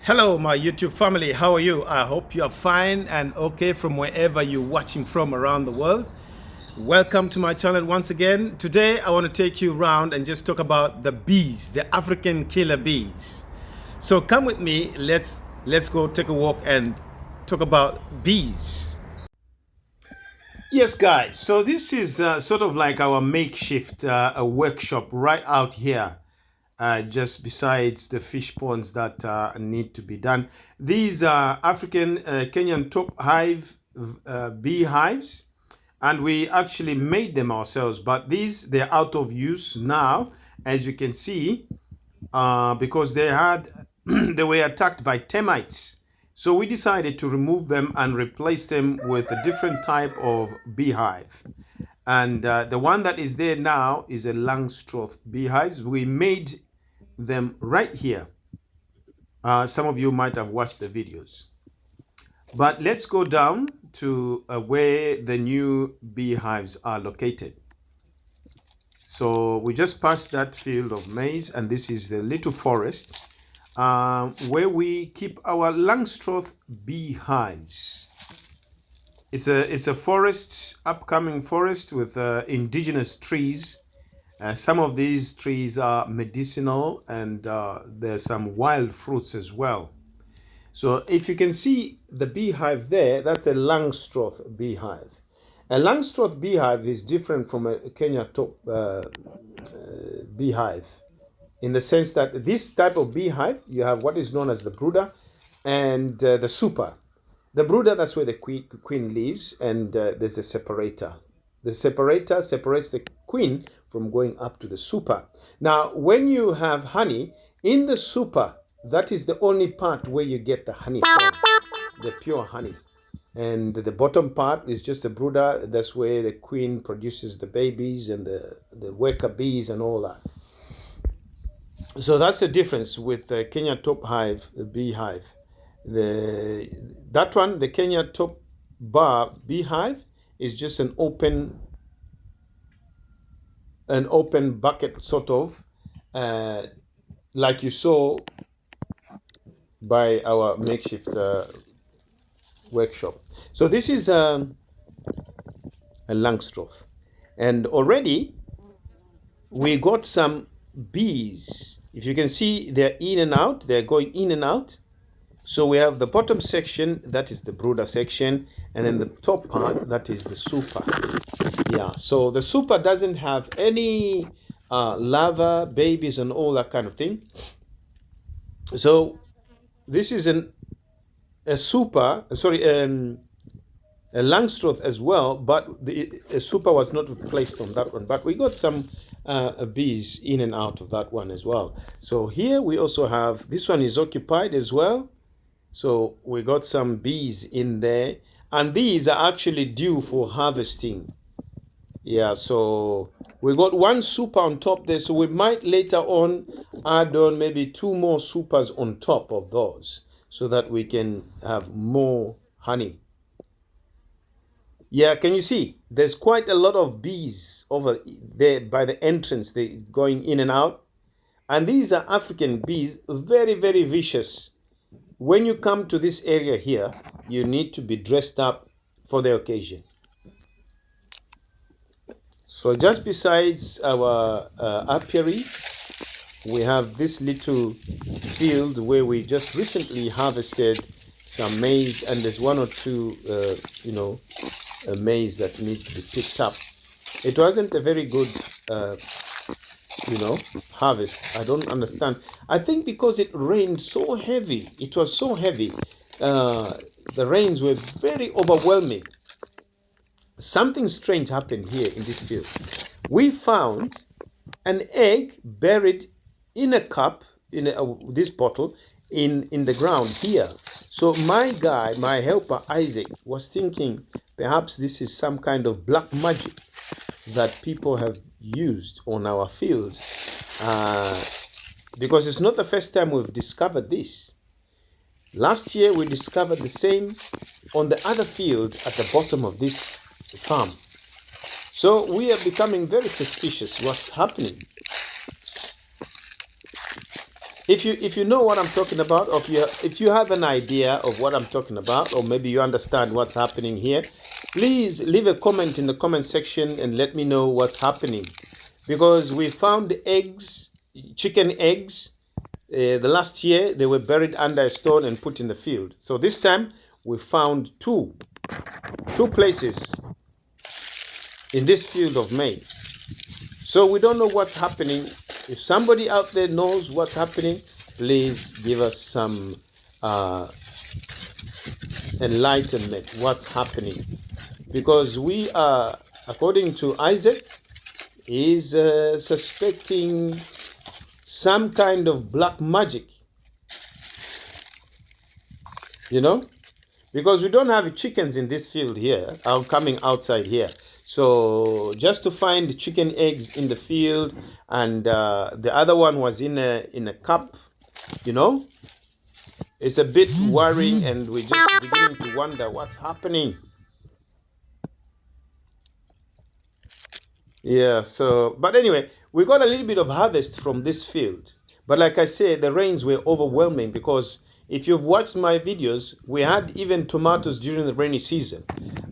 Hello, my YouTube family. How are you? I hope you are fine and okay from wherever you're watching from around the world. Welcome to my channel once again. Today, I want to take you around and just talk about the bees, the African killer bees. So come with me. Let's go take a walk and talk about bees. Yes, guys. So this is sort of like our makeshift a workshop right out here, just besides the fish ponds that need to be done. These are African Kenyan top hive beehives, and we actually made them ourselves. But they're out of use now, as you can see, because they had they were attacked by termites. So we decided to remove them and replace them with a different type of beehive. And the one that is there now is a Langstroth beehives. We made them right here. Some of you might have watched the videos. But let's go down to where the new beehives are located. So we just passed that field of maize, and this is the little forest where we keep our Langstroth beehives. It's a forest, upcoming forest with indigenous trees. Some of these trees are medicinal, and there's some wild fruits as well. So if you can see the beehive there, that's a Langstroth beehive. A Langstroth beehive is different from a Kenya top beehive, in the sense that this type of beehive, you have what is known as the brooder and the super. The brooder, that's where the queen lives, and there's a separator. The separator separates the queen from going up to the super. Now, when you have honey in the super, that is the only part where you get the honey from, the pure honey. And the bottom part is just a brooder. That's where the queen produces the babies and the worker bees and all that. So that's the difference with the Kenya top hive, the beehive. That one, the Kenya top bar beehive, is just an open bucket, sort of, like you saw by our makeshift workshop. So this is a Langstroth, and already we got some bees. If you can see, they're in and out, they're going in and out. So we have the bottom section, that is the brooder section, and then the top part, that is the super. Yeah, so the super doesn't have any larvae, babies, and all that kind of thing. So this is a Langstroth as well, but a super was not placed on that one. But we got some bees in and out of that one as well. So here we also have, this one is occupied as well. So we got some bees in there, and these are actually due for harvesting. Yeah, so we got one super on top there, so we might later on add on maybe 2 more supers on top of those, so that we can have more honey. Yeah, can you see? There's quite a lot of bees over there by the entrance. They're going in and out. And these are African bees, very, very vicious. When you come to this area here, you need to be dressed up for the occasion. So just besides our apiary, we have this little field where we just recently harvested some maize, and there's 1 or 2, maize that need to be picked up. It wasn't a very good, harvest. I don't understand. I think because it rained so heavy, it was so heavy, the rains were very overwhelming. Something strange happened here in this field. We found an egg buried in a cup, in this bottle, in the ground here. So my guy, my helper Isaac, was thinking perhaps this is some kind of black magic that people have used on our fields, because it's not the first time we've discovered this. Last year we discovered the same on the other field at the bottom of this farm. So we are becoming very suspicious what's happening. if you know what I'm talking about, or if you have an idea of what I'm talking about, or maybe you understand what's happening here, please leave a comment in the comment section and let me know what's happening. Because we found eggs, chicken eggs. The last year they were buried under a stone and put in the field. So this time we found two places in this field of maize. So we don't know what's happening. If somebody out there knows what's happening, please give us some enlightenment. What's happening? Because we are, according to Isaac, is suspecting some kind of black magic. You know, because we don't have chickens in this field here, coming outside here. So just to find chicken eggs in the field, and the other one was in a cup, you know, it's a bit worrying, and we're just beginning to wonder what's happening. Yeah, so, but anyway, we got a little bit of harvest from this field. But like I said, the rains were overwhelming, because if you've watched my videos, we had even tomatoes during the rainy season.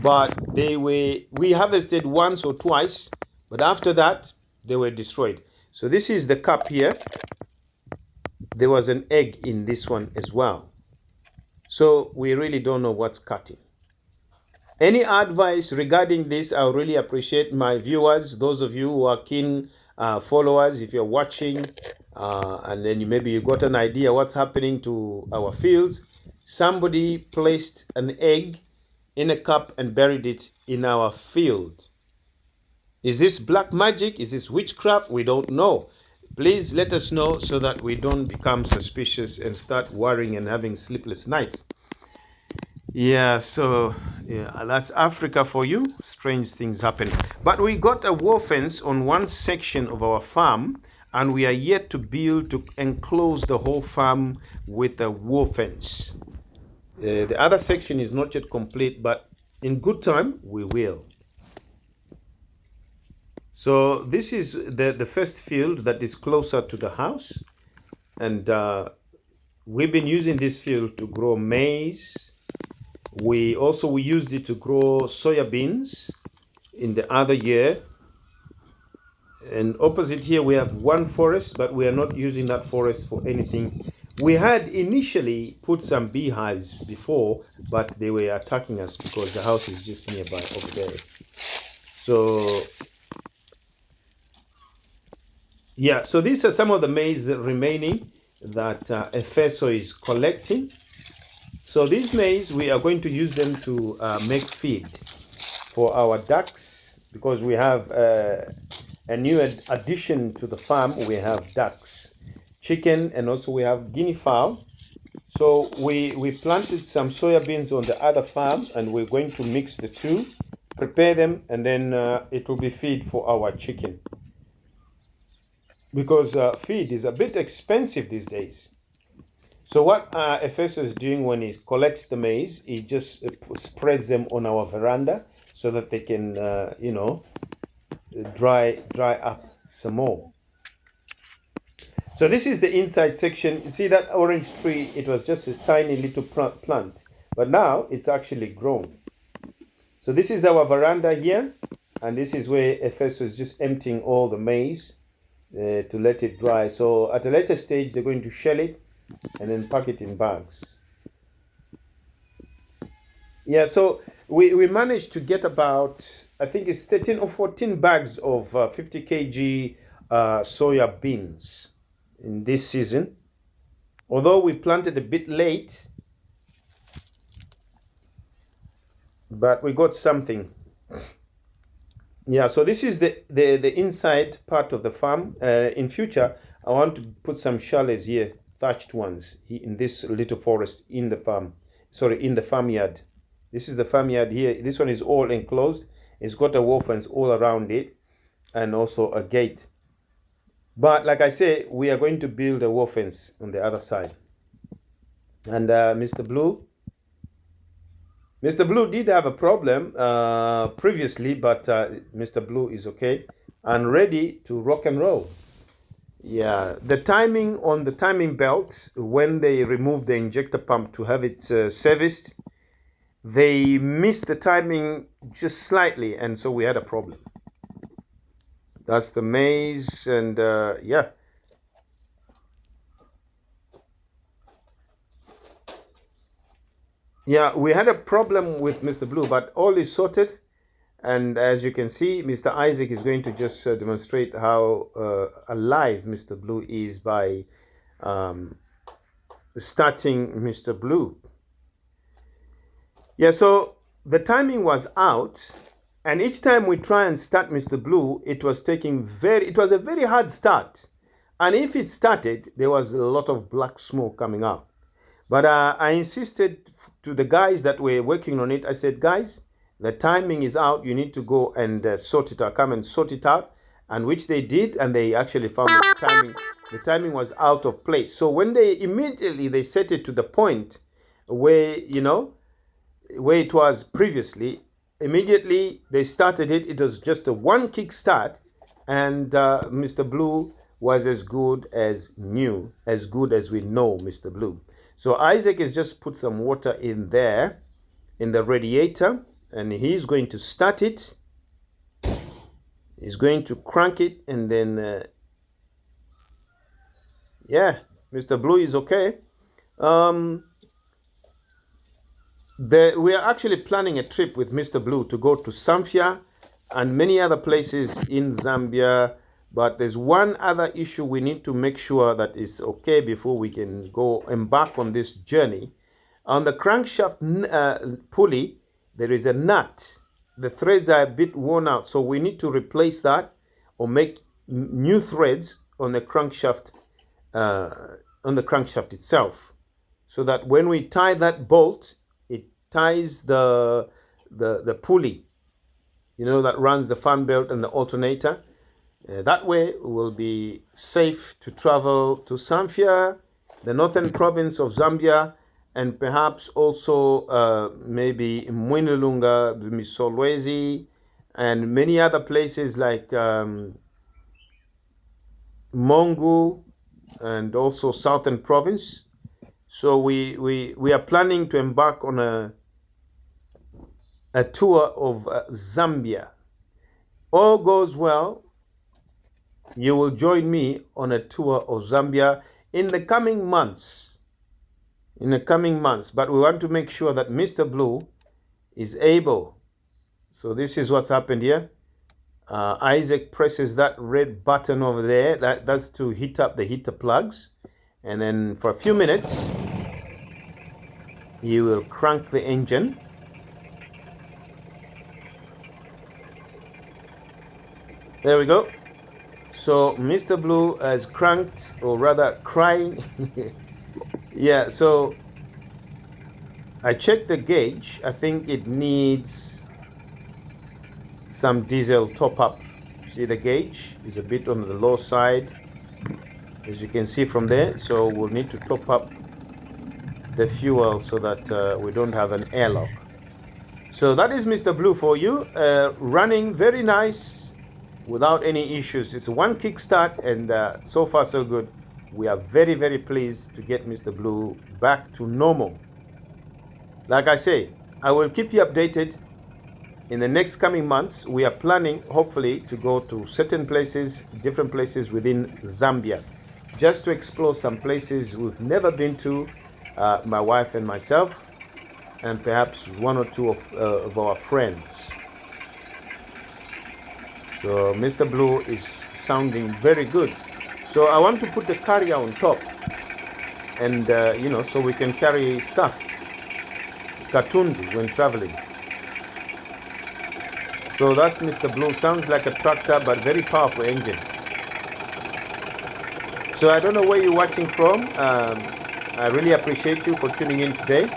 But we harvested once or twice, but after that, they were destroyed. So this is the cup here. There was an egg in this one as well. So we really don't know what's cutting. Any advice regarding this, I really appreciate my viewers, those of you who are keen followers. If you're watching and then maybe you got an idea what's happening to our fields, somebody placed an egg in a cup and buried it in our field. Is this black magic? Is this witchcraft? We don't know. Please let us know so that we don't become suspicious and start worrying and having sleepless nights. Yeah, so yeah, that's Africa for you. Strange things happening. But we got a wall fence on one section of our farm, and we are yet to build to enclose the whole farm with a wall fence. The other section is not yet complete, but in good time we will. So this is the first field that is closer to the house, and we've been using this field to grow maize. We used it to grow soya beans in the other year. And opposite here we have one forest, but we are not using that forest for anything. We had initially put some beehives before, but they were attacking us because the house is just nearby over there. So yeah, so these are some of the maize that remaining that Efeso is collecting. So these maize, we are going to use them to make feed for our ducks, because we have a new addition to the farm. We have ducks, chicken, and also we have guinea fowl. So we planted some soya beans on the other farm, and we're going to mix the two, prepare them, and then it will be feed for our chicken. Because feed is a bit expensive these days. So what Efeso is doing when he collects the maize, he just spreads them on our veranda so that they can, dry up some more. So this is the inside section. You see that orange tree? It was just a tiny little plant, but now it's actually grown. So this is our veranda here, and this is where Efeso is just emptying all the maize to let it dry. So at a later stage, they're going to shell it and then pack it in bags. Yeah, so we managed to get about, I think it's 13 or 14 bags of 50 kg soya beans in this season. Although we planted a bit late, but we got something. Yeah, so this is the inside part of the farm. In future, I want to put some chalets here, thatched ones, in this little forest in the farm. Sorry, in the farmyard. This is the farmyard here. This one is all enclosed. It's got a wall fence all around it, and also a gate. But like I say, we are going to build a wall fence on the other side. And Mr. Blue did have a problem previously, but Mr. Blue is okay and ready to rock and roll. Yeah, the timing on the timing belt, when they removed the injector pump to have it serviced, they missed the timing just slightly, and so we had a problem. That's the maize, and yeah. Yeah, we had a problem with Mr. Blue, but all is sorted. And as you can see, Mr. Isaac is going to just demonstrate how alive Mr. Blue is by um, starting Mr. Blue. Yeah, so the timing was out, and each time we try and start Mr. Blue, it was a very hard start. And if it started, there was a lot of black smoke coming out. But I insisted to the guys that were working on it. I said, guys, the timing is out. You need to go and sort it out. Come and sort it out. And which they did, and they actually found that the timing was out of place. So when they set it to the point where, where it was previously, immediately they started it. It was just a one kick start, and Mr. Blue was as good as new, as good as we know Mr. Blue. So Isaac has just put some water in there, in the radiator, and he's going to start it. He's going to crank it, and then, yeah, Mr. Blue is okay. We are actually planning a trip with Mr. Blue to go to Samfya and many other places in Zambia. But there's one other issue we need to make sure that is okay before we can go embark on this journey. On the crankshaft pulley, there is a nut. The threads are a bit worn out, so we need to replace that or make new threads on the crankshaft itself, so that when we tie that bolt, it ties the pulley, that runs the fan belt and the alternator. That way, we will be safe to travel to Samfya, the northern province of Zambia, and perhaps also maybe Mwinilunga, Misolwezi, and many other places like Mongu, and also southern province. So we are planning to embark on a tour of Zambia. All goes well, you will join me on a tour of Zambia in the coming months. But we want to make sure that Mr. Blue is able. So this is what's happened here. Isaac presses that red button over there. That's to heat up the heater plugs. And then for a few minutes, you will crank the engine. There we go. So Mr. Blue has cranked, or rather crying. Yeah, so I checked the gauge. I think it needs some diesel top up. See, the gauge is a bit on the low side, as you can see from there. So we'll need to top up the fuel so that we don't have an airlock. So that is Mr. Blue for you, running very nice without any issues. It's one kickstart, and so far so good. We are very, very pleased to get Mr. Blue back to normal. Like I say, I will keep you updated in the next coming months. We are planning, hopefully, to go to certain places, different places within Zambia, just to explore some places we've never been to, my wife and myself, and perhaps one or two of our friends. So Mr. Blue is sounding very good. So I want to put the carrier on top, and so we can carry stuff, katundu, when traveling. So that's Mr. Blue. Sounds like a tractor, but very powerful engine. So I don't know where you're watching from. I really appreciate you for tuning in today.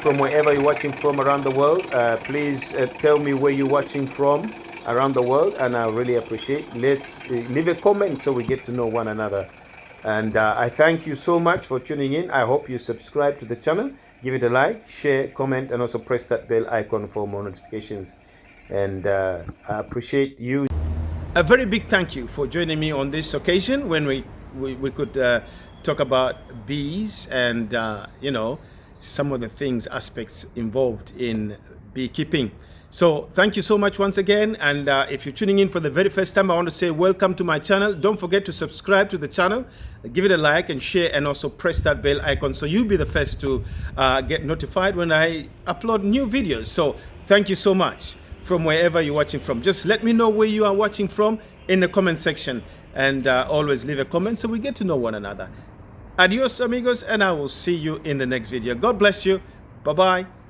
From wherever you're watching from around the world, please tell me where you're watching from around the world, and I really appreciate. Let's leave a comment so we get to know one another. And I thank you so much for tuning in. I hope you subscribe to the channel, give it a like, share, comment, and also press that bell icon for more notifications. And I appreciate you. A very big thank you for joining me on this occasion when we we could talk about bees and you know, some of the things, aspects involved in beekeeping. So thank you so much once again, and if you're tuning in for the very first time, I want to say welcome to my channel. Don't forget to subscribe to the channel, give it a like and share, and also press that bell icon so you'll be the first to get notified when I upload new videos. So thank you so much from wherever you're watching from. Just let me know where you are watching from in the comment section, and always leave a comment so we get to know one another. Adios amigos, and I will see you in the next video. God bless you. Bye-bye.